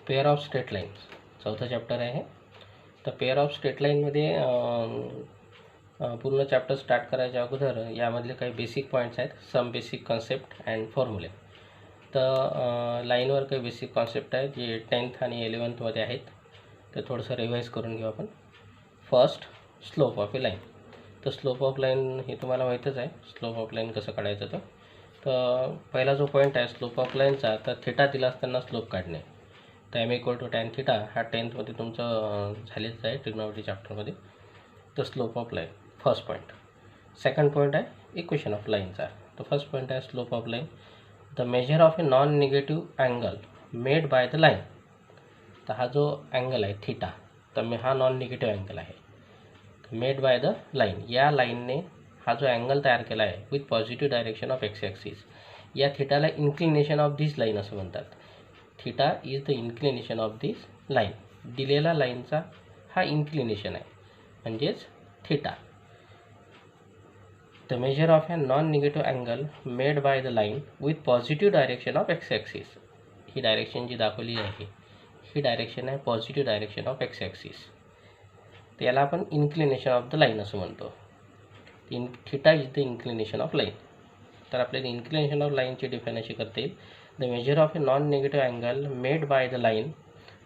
Pair of straight lines चौथा chapter आहे. तर पेअर ऑफ स्ट्रेट लाईनमध्ये पूर्ण चॅप्टर स्टार्ट करायच्या अगोदर यामधले काही बेसिक पॉईंट्स आहेत, सम बेसिक कॉन्सेप्ट अँड फॉर्म्युले. तर लाईनवर काही बेसिक कॉन्सेप्ट आहेत जे 10th आणि 11th आहेत. ते थोडंसं रिवाईज करून घेऊ आपण. First, slope of A line. तर स्लोप ऑफ लाईन हे तुम्हाला माहीतच आहे, स्लोप ऑफ लाईन कसं काढायचं. तर पहिला जो पॉईंट आहे स्लोप ऑफ लाईनचा, तर थिटा दिला असताना स्लोप काढणे. तर M equal to tan theta हा 10th तुमचं झालेच आहे ट्रिग्नॉमेट्री चॅप्टरमध्ये. तर slope of line first point. Second point आहे इक्वेशन ऑफ लाईनचा. तर फर्स्ट पॉईंट आहे slope of line. The measure of a non negative angle made by the line. तर हा जो अँगल आहे थिटा, तर हा नॉन निगेटिव्ह अँगल आहे मेड बाय द लाईन. या लाईनने हा जो अँगल तयार केला आहे with positive direction of x axis. या थिटाला इन्क्लिनेशन ऑफ दिस लाईन असं म्हणतात. Theta is the inclination of this line. दिलेला लाईनचा हा इन्क्लिनेशन आहे म्हणजेच theta. The measure of a non negative angle made by the line with positive direction of x axis. ही डायरेक्शन जी दाखवली आहे ही डायरेक्शन आहे positive direction of x axis. तर याला आपण इन्क्लिनेशन ऑफ द लाईन असं म्हणतो. Theta is the inclination of line. तर आपल्याला इन्क्लिनेशन ऑफ लाईनची डिफाईन अशी करता येईल. The measure of a non negative angle made by the line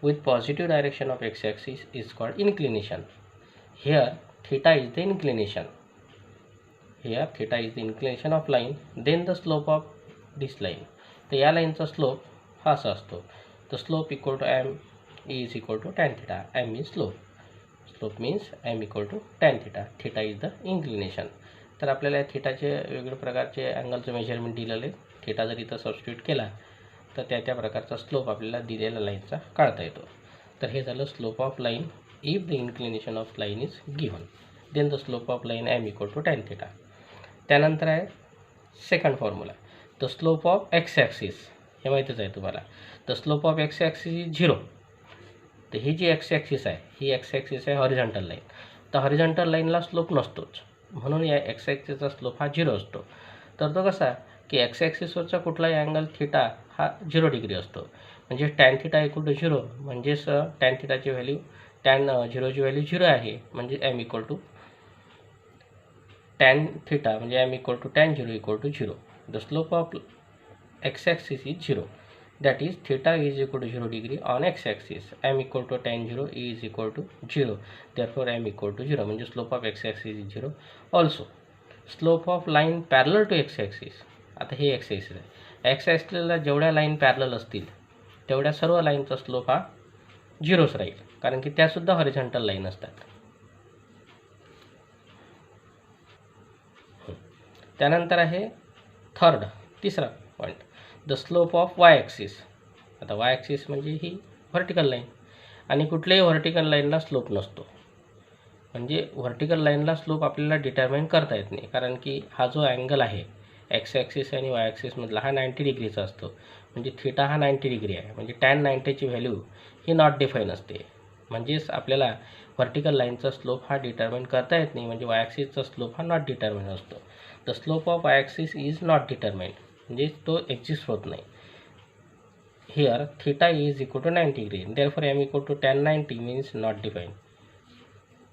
with positive direction of x axis is called inclination. Here theta is the inclination. Here theta is the inclination of line. Then the slope of this line. तर या लाईनचा slope हा असा असतो. The slope equal to M is equal to tan theta. M means slope. Slope means M equal to tan theta. Theta is the inclination. तर आपल्याला थिटाचे वेगवेगळ्या प्रकारचे अँगलचं मेजरमेंट दिलेलं आहे. थिटा जर इथं सबस्टिट्यूट केला तर त्या प्रकारचा स्लोप आपल्याला दिलेल्या लाईनचा काढता येतो. तर हे झालं slope of line if the inclination of line is given. Then the slope of line M equal to tan theta. त्यानंतर आहे second formula, the slope of x axis. हे माहीतच आहे तुम्हाला. The slope of x axis is 0. तर ही जी X axis आहे ही एक्स ॲक्सिस आहे हॉरिझॉन्टल लाईन. तर हॉरिझॉन्टल लाईनला स्लोप नसतोच, म्हणून या एक्स ॲक्सिसचा स्लोप हा 0 असतो. तर तो कसा की एक्स ॲक्सिसवरचा कुठलाही अँगल थिटा हा 0 डिग्री असतो. म्हणजे टॅन थिटा इक्वल टू 0 म्हणजेच टॅन थिटाची व्हॅल्यू टॅन 0ची व्हॅल्यू 0 आहे. म्हणजे m equal to tan theta म्हणजे m equal to tan 0 equal to 0. The slope of x axis is 0. That is theta is equal to 0 degree on x axis. M equal to tan 0 is equal to 0. Therefore M equal to 0. म्हणजे slope of x axis is 0. Also slope of line parallel to x axis. आता हे x axis आहे. x axisला जेवढ्या line parallel असतील तेवढ्या सर्व लाईनचा slope हा 0च राहील, कारण की त्यासुद्धा हॉरिझॉन्टल लाईन असतात. त्यानंतर आहे थर्ड, तिसरा point, the slope of Y axis. आता वाय ॲक्सिस म्हणजे ही व्हर्टिकल लाईन, आणि कुठल्याही व्हर्टिकल लाईनला स्लोप नसतो. म्हणजे व्हर्टिकल लाईनला स्लोप आपल्याला डिटर्माइन करता येत नाही, कारण की हा जो अँगल आहे एक्स ॲक्सिस आणि वाय ॲक्सिसमधला हा 90 डिग्रीचा असतो. म्हणजे थिटा हा 90 डिग्री आहे. म्हणजे टॅन 90ची व्हॅल्यू ही नॉट डिफाईन असते. म्हणजेच आपल्याला व्हर्टिकल लाईनचा स्लोप हा डिटर्माइन करता येत नाही. म्हणजे वाय ॲक्सिसचा स्लोप हा नॉट डिटर्माइन असतो. The slope of Y axis is not determined. म्हणजे तो एक्झिस्ट होत नाही. Here theta is equal to 90 degree. Therefore M equal to tan 90 means not define.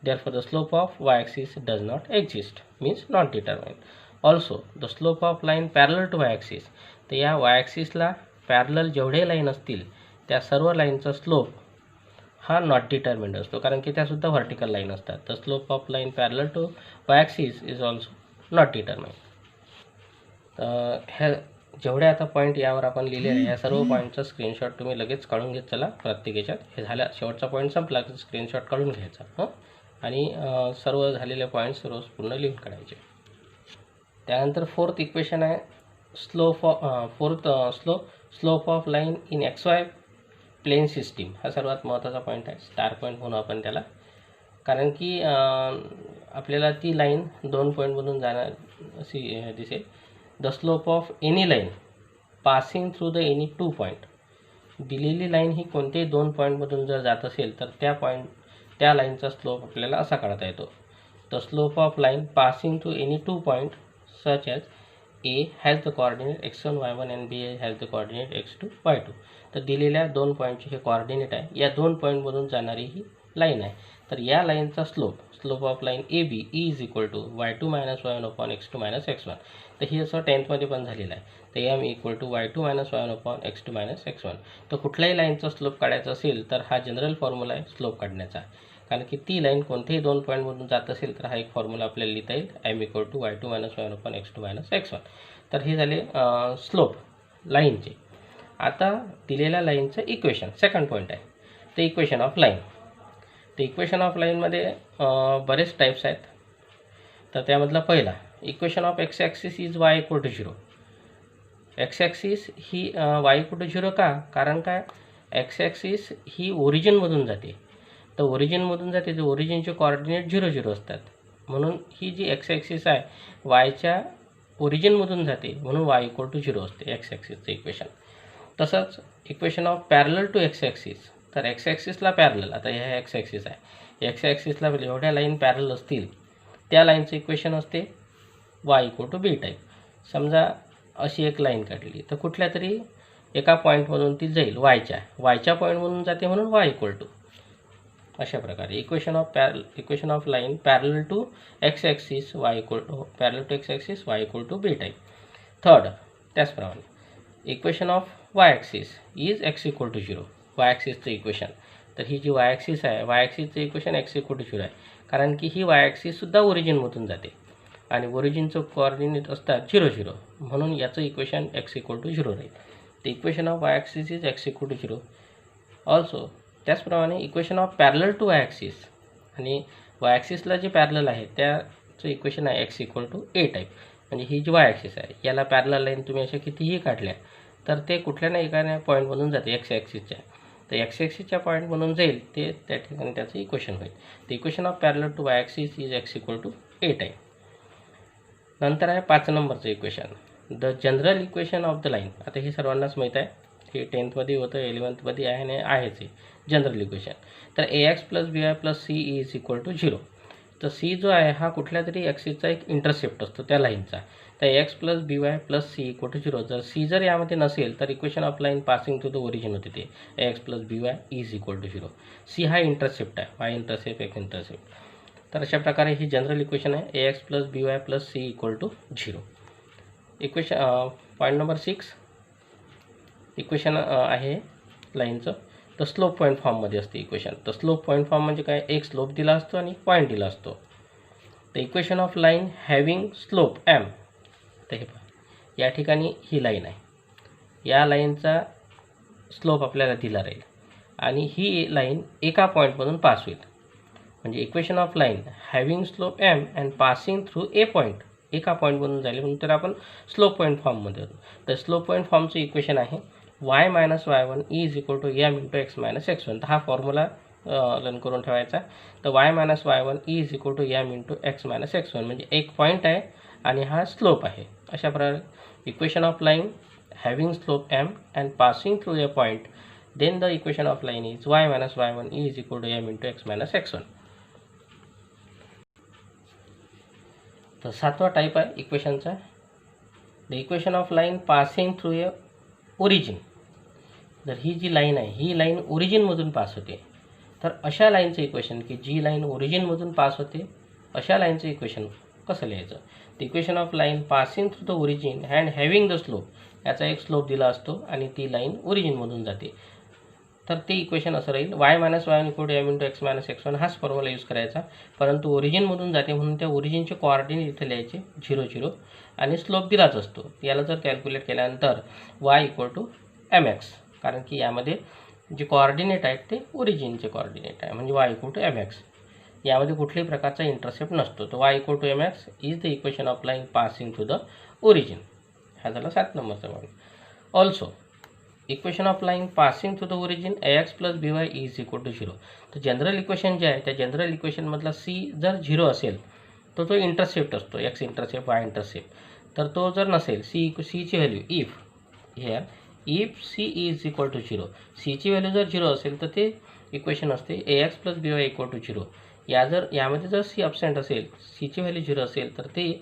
Therefore the slope of Y axis does not exist means not determined. Also the slope of line parallel to Y axis. तर या Y ॲक्सिसला parallel जेवढे line असतील त्या सर्व लाईनचा slope हा not determined असतो, कारण की त्यासुद्धा व्हर्टिकल लाईन असतात. The slope of line parallel to Y axis is also not determined. ह्या जेवढ्या आता पॉईंट यावर आपण लिहिले आहे या सर्व पॉईंटचा स्क्रीनशॉट तुम्ही लगेच काढून घेत चला प्रत्येक याच्यात. हे झाल्या शेवटचा पॉईंट संपला की स्क्रीनशॉट काढून घ्यायचा आणि सर्व झालेले पॉईंट्स रोज पूर्ण लिहून काढायचे. त्यानंतर फोर्थ इक्वेशन आहे slope of line in x y plane system. हा सर्वात महत्त्वाचा पॉईंट आहे, स्टार पॉईंट म्हणून आपण त्याला, कारण की आपल्याला ती लाईन 2 पॉईंटमधून जाणार अशी दिसेल. The slope of any line passing through the any 2 point. दिलेली लाईन ही कोणत्याही 2 पॉईंटमधून जर जात असेल तर त्या लाईनचा स्लोप आपल्याला असा काढता येतो. The slope of line passing through any 2 point such as A has the coordinate x1 y1 and B has the coordinate x2 y2. तर दिलेल्या 2 पॉईंटचे हे कोऑर्डिनेट आहे. या 2 पॉईंटमधून जाणारी ही लाईन आहे. तर या लाईनचा slope of line A B is equal to y2 - y1 upon x2 - x1. तर ही असं 10thमध्ये पण झालेलं आहे. तर M equal to y2 - y1 upon x2 - x1. तर कुठल्याही लाईनचा स्लोप काढायचा असेल तर हा जनरल फॉर्म्युला आहे स्लोप काढण्याचा. कारण की ती लाईन कोणत्याही 2 पॉईंटमधून जात असेल तर हा एक फॉर्म्युला आपल्याला लिहिता येईल, M equal to y2 - y1 upon x2 - x1. तर हे झाले स्लोप लाईनचे. आता दिलेल्या लाईनचं इक्वेशन सेकंड पॉईंट आहे ते इक्वेशन ऑफ लाईन. तर इक्वेशन ऑफ लाईनमध्ये बरेच टाईप्स आहेत. तर त्यामधला पहिला equation of x axis is y equal to 0. X axis ही y इक्वल टू 0 का? कारण काय, एक्स ॲक्सिस ही ओरिजिनमधून जाते. तर ओरिजिनमधून जाते तर ओरिजिनचे कोऑर्डिनेट 0 0 असतात. म्हणून ही जी एक्स ॲक्सिस आहे वायच्या ओरिजिनमधून जाते म्हणून y इक्वल टू 0 असते एक्स ॲक्सिसचं इक्वेशन. तसंच equation of parallel to x axis. तर एक्स ॲक्सिसला पॅरलल, आता ह्या एक्स ॲक्सिस आहे, एक्स ॲक्सिसला एवढ्या लाईन पॅरलल असतील त्या लाईनचं इक्वेशन असते y equal to B type. समजा अशी एक लाईन काढली तर कुठल्या तरी एका पॉईंटमधून ती जाईल वायच्या पॉईंटमधून जाते म्हणून y इक्वल टू. अशा प्रकारे equation of line parallel to x axis y equal to y equal to B type. Third त्याचप्रमाणे equation of y axis is x equal to 0. y ॲक्सिसचं इक्वेशन. तर ही जी y ॲक्सिस आहे y ॲक्सिसचं equation x equal to 0 आहे. कारण की ही y ॲक्सिससुद्धा ओरिजिनमधून जाते आणि ओरिजिनचं कोऑर्डिनेट असतात 0 0 म्हणून याचं इक्वेशन x इक्वल टू 0 राहील. तर equation of y axis is x equal to 0. Also त्याचप्रमाणे equation of parallel to y axis आणि y ॲक्सिसला जे पॅरलल आहे त्याचं इक्वेशन आहे x equal to A type. म्हणजे ही जी y ॲक्सिस आहे याला पॅरलल लाईन तुम्ही अशा कितीही काढल्या तर ते कुठल्या ना एका पॉईंटमधून जाते एक्स ॲक्सिसच्या. तर एक्स ॲक्सिसच्या पॉईंटमधून जाईल ते त्या ठिकाणी त्याचं इक्वेशन होईल. तर equation of parallel to y axis is x equal to A type. नंतर आहे 5 नंबरचं equation the general equation of the line. आता हे सर्वांनाच माहीत आहे, हे 10thमध्ये होतं, 11thमध्ये आहे आणि आहेच हे जनरल इक्वेशन. तर ax + by + c is equal to 0. तर c जो आहे हा कुठल्या तरी ॲक्सिसचा एक इंटरसेप्ट असतो त्या लाईनचा. तर ax + by + c equal to 0. जर c जर यामध्ये नसेल तर equation of line passing to the origin होते ते ax + by is equal to 0. c हा इंटरसेप्ट आहे, y इंटरसेप्ट x इंटरसेप्ट. तर अशा प्रकारे ही जनरल इक्वेशन आहे ax + by + c equal to 0. Equation point number 6 equation आहे लाईनचं. तर स्लोप पॉईंट फॉर्ममध्ये असते इक्वेशन. तर स्लोप पॉईंट फॉर्म म्हणजे काय, एक स्लोप दिला असतो आणि पॉईंट दिला असतो. तर equation of line having slope M. तर हे पहा या ठिकाणी ही लाईन आहे, या लाईनचा स्लोप आपल्याला दिला राहील आणि ही लाईन एका पॉईंटमधून पास होईल. म्हणजे equation of line having slope M and passing through a point. एका पॉईंटमधून जाईल म्हणून तर आपण स्लोप पॉईंट फॉर्ममध्ये होतो. तर स्लोप पॉईंट फॉर्मचं इक्वेशन आहे y - y1 is equal to m × x - x1. तर हा फॉर्म्युला रन करून ठेवायचा. तर y - y1 is equal to m × x - x1 म्हणजे एक पॉईंट आहे आणि हा स्लोप आहे. अशा प्रकारे equation of line having slope m and passing through a point, then the equation of line is y - y1 is equal to m × x - x1. तर 7वा टाईप आहे इक्वेशनचा the equation of line passing through a origin. तर ही जी line आहे ही line ओरिजिनमधून pass होते. तर अशा लाईनचं इक्वेशन की जी लाईन ओरिजिनमधून पास होते अशा लाईनचं इक्वेशन कसं लिहायचं. The equation of line passing through the origin and having the slope. याचा एक स्लोप दिला असतो आणि ती लाईन ओरिजिनमधून जाते. तर ते इक्वेशन असं राहील y - y1 equal to m × x - x1. हाच फॉर्म्युला यूज करायचा. परंतु ओरिजिनमधून जाते म्हणून त्या ओरिजिनचे कोऑर्डिनेट इथे लिहायचे 0 0 आणि स्लोप दिलाच असतो. याला जर कॅल्क्युलेट केल्यानंतर y इक्वल टू mx, कारण की यामध्ये जे कोऑर्डिनेट आहेत ते ओरिजिनचे कोऑर्डिनेट आहे म्हणजे y इक्वल टू mx. यामध्ये कुठल्याही प्रकारचा इंटरसेप्ट नसतो. तर y equal to mx is the equation of line passing to the origin. हा झाला 7 नंबरचा point. Also equation of line passing to the origin ax + by is equal to 0. तर general equation जे आहे त्या जनरल इक्वेशनमधला c जर 0 असेल तर तो इंटरसेप्ट असतो, x इंटरसेप्ट y इंटरसेप्ट. तर तो जर नसेल ची value if c is equal to 0, ची व्हॅल्यू जर 0 असेल तर ते इक्वेशन असते ax + by इक्वल टू 0. यामध्ये जर c अब्सेंट असेल, ची व्हॅल्यू 0 असेल तर ते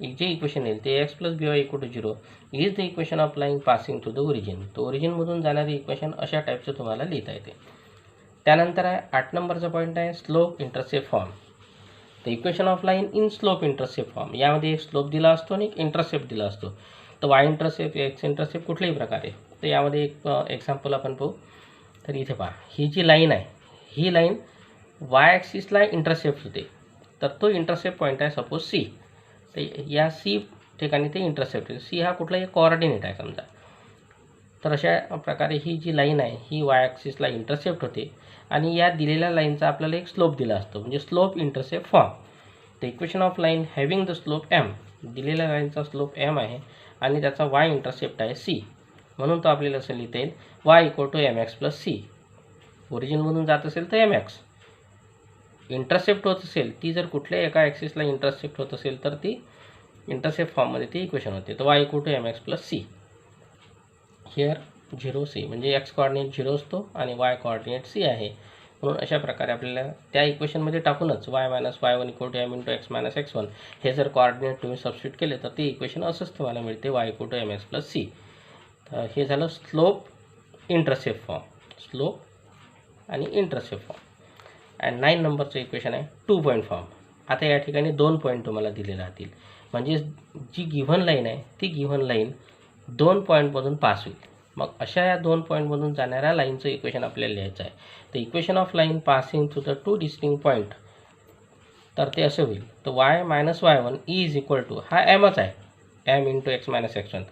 जे इक्वेशन येईल ते x plus b y equal to 0 is the equation of line passing through the origin. तर ओरिजिनमधून जाणारी इक्वेशन अशा टाईपचं तुम्हाला लिहिता येते. त्यानंतर आहे 8 नंबरचा पॉईंट आहे स्लोप इंटरसेप्ट फॉर्म. तर equation of line in slope intercept form. यामध्ये एक स्लोप दिला असतो आणि एक इंटरसेप्ट दिला असतो. तर वाय इंटरसेप्ट एक्स इंटरसेप्ट कुठल्याही प्रकारे. तर यामध्ये एक एक्झाम्पल आपण पाहू. तर इथे पहा, ही जी लाईन आहे ही लाईन वाय ॲक्सिसला इंटरसेप्ट होते. तर तो इंटरसेप्ट पॉईंट आहे सपोज सी. तर या सी ठिकाणी ते इंटरसेप्ट आहे. सी हा कुठलाही कोऑर्डिनेट आहे समजा. तर अशा प्रकारे ही जी लाईन आहे ही वाय ॲक्सिसला इंटरसेप्ट होते आणि या दिलेल्या लाईनचा आपल्याला एक स्लोप दिला असतो म्हणजे slope intercept form. The equation of line having the slope M. दिलेल्या लाईनचा स्लोप एम आहे आणि त्याचा वाय इंटरसेप्ट आहे सी. म्हणून तो आपल्याला असं लिहिता येईल y equal to m x plus c. ओरिजिनमधून जात असेल तर एम एक्स. इंटरसेप्ट होत असेल ती जर कुठल्याही एका ॲक्सिसला इंटरसेप्ट होत असेल तर ती इंटरसेप्ट फॉर्ममध्ये ती इक्वेशन होते. तर y equal to m x plus c. Here 0 c म्हणजे एक्स कोऑर्डिनेट 0 असतो आणि वाय कोऑर्डिनेट सी आहे. म्हणून अशा प्रकारे आपल्याला त्या इक्वेशनमध्ये टाकूनच y minus y one equal to m into x minus x one हे जर कोऑर्डिनेट तुम्ही सबस्टिट्यूट केले तर ते इक्वेशन असंच तुम्हाला मिळते y equal to m x plus c. तर हे झालं स्लोप इंटरसेप्ट फॉर्म. स्लोप आणि इंटरसेप्ट फॉर्म. अँड 9 नंबरचं इक्वेशन आहे 2 पॉईंट फॉर्म. आता या ठिकाणी 2 पॉईंट तुम्हाला दिले राहतील म्हणजे जी गिव्हन लाईन आहे ती गिव्हन लाईन 2 पॉईंटमधून पास होईल. मग अशा या 2 पॉईंटमधून जाणाऱ्या लाईनचं इक्वेशन आपल्याला लिहायचं आहे. तर equation of line passing through the 2 distinct point. तर ते असं होईल. तर y minus y one is equal to हा एमच आहे m into x minus x one.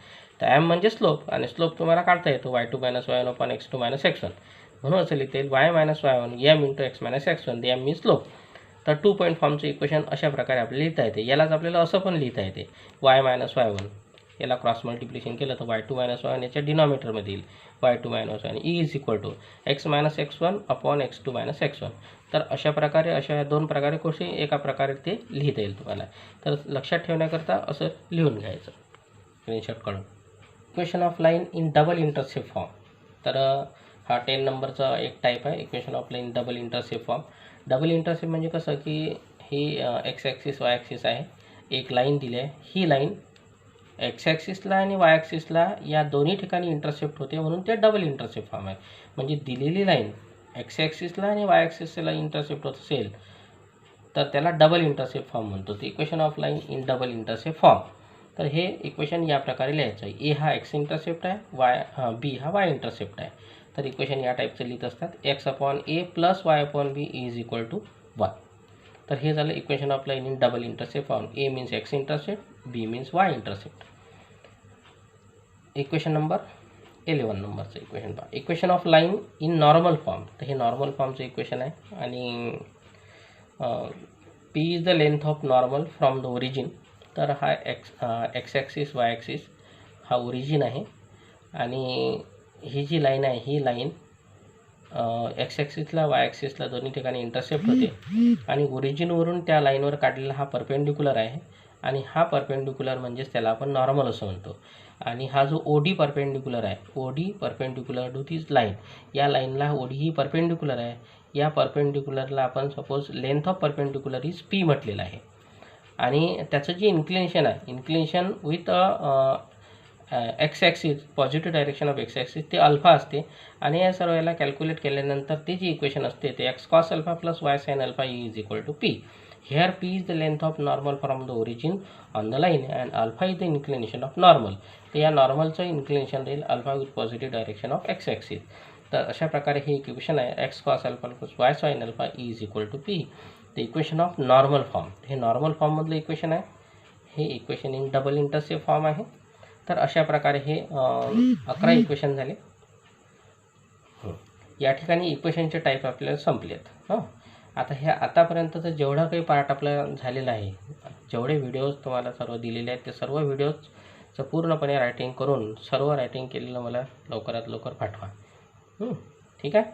तर एम म्हणजे स्लोप आणि स्लोप तुम्हाला काढता येतो y two minus y one upon x two minus x one. म्हणून असं लिहिता येईल y minus y one m into x minus x one. M मीन स्लोप. तर 2 पॉईंट फॉर्मचं इक्वेशन अशा प्रकारे आपल्याला लिहिता येते. यालाच आपल्याला असं पण लिहिता येते वाय मायनस वाय वन याला क्रॉस मल्टिप्लिकेशन केलं तर y two minus y one याच्या डिनॉमिनेटरमध्ये येईल y two minus y one is equal to x minus x one upon x two minus x one. तर अशा प्रकारे अशा 2 प्रकारे कोणते एका प्रकारे ते लिहिता येईल तुम्हाला. तर लक्षात ठेवण्याकरता असं लिहून घ्यायचं स्क्रीनशॉट काढून. Equation of line in double intercept form. तर हा 10 नंबरचा एक टाईप आहे equation of line double intercept form. Double intercept म्हणजे कसं की ही एक्स ॲक्सिस वाय ॲक्सिस आहे. एक लाईन दिली आहे. ही लाईन एक्स ॲक्सिसला आणि वाय ॲक्सिसला या दोन्ही ठिकाणी इंटरसेप्ट होते म्हणून ते डबल इंटरसेप्ट फॉर्म आहे. म्हणजे दिलेली लाईन एक्स ॲक्सिसला आणि वाय ॲक्सिसला इंटरसेप्ट होत असेल तर त्याला डबल इंटरसेप्ट फॉर्म म्हणतो. ते equation of line in double intercept form. तर हे इक्वेशन या प्रकारे लिहायचं आहे. ए हा एक्स इंटरसेप्ट आहे बी हा वाय इंटरसेप्ट आहे. तर इक्वेशन या टाईपचं लिहित असतात x upon a plus y upon b is equal to 1. तर हे झालं equation of line in double intercept form. A means x intercept b means y intercept. Equation number 11 नंबरचं इक्वेशन पहा. Equation of line in normal form. तर हे normal फॉर्मचं equation आहे आणि p is the length of normal from the origin. तर हा x axis y axis हा ओरिजिन आहे आणि ही जी लाईन आहे ही लाईन एक्स ॲक्सिसला वाय ॲक्सिसला दोन्ही ठिकाणी इंटरसेप्ट होते आणि ओरिजिनवरून त्या लाईनवर काढलेला हा परपेंडिक्युलर आहे आणि हा परपेंडिक्युलर म्हणजेच त्याला आपण नॉर्मल असं म्हणतो. आणि हा जो ओ डी परपेंडिक्युलर आहे O D perpendicular to this line या लाईनला ओ डी ही परपेंडिक्युलर आहे. या परपेंडिक्युलरला आपण suppose length of perpendicular is P म्हटलेलं आहे आणि त्याचं जे इन्क्लिनेशन आहे inclination with x axis positive direction of x axis ते अल्फा असते आणि या सर्व याला कॅल्क्युलेट केल्यानंतर ते जी इक्वेशन असते ते x cos alpha plus y sine alpha is equal to p. Here p is the length of normal from the origin on the line and alpha is the inclination of normal. तर या नॉर्मलचं inclination राहील alpha with positive direction of x axis. तर अशा प्रकारे हे equation आहे x cos alpha plus y sine alpha is equal to p. The equation of normal form. हे नॉर्मल फॉर्ममधलं इक्वेशन आहे. हे equation in double intercept form आहे. तर अशा प्रकारे हे 11 इक्वेशन झाले. या ठिकाणी इक्वेशनचे टाईप आपल्याला संपलेत. आता ह्या आतापर्यंतचं जेवढा काही पार्ट आपला झालेला आहे जेवढे व्हिडिओज तुम्हाला सर्व दिलेले आहेत ते सर्व व्हिडिओजचं पूर्णपणे रायटिंग करून सर्व रायटिंग केलेलं मला लवकरात लवकर पाठवा. ठीक आहे.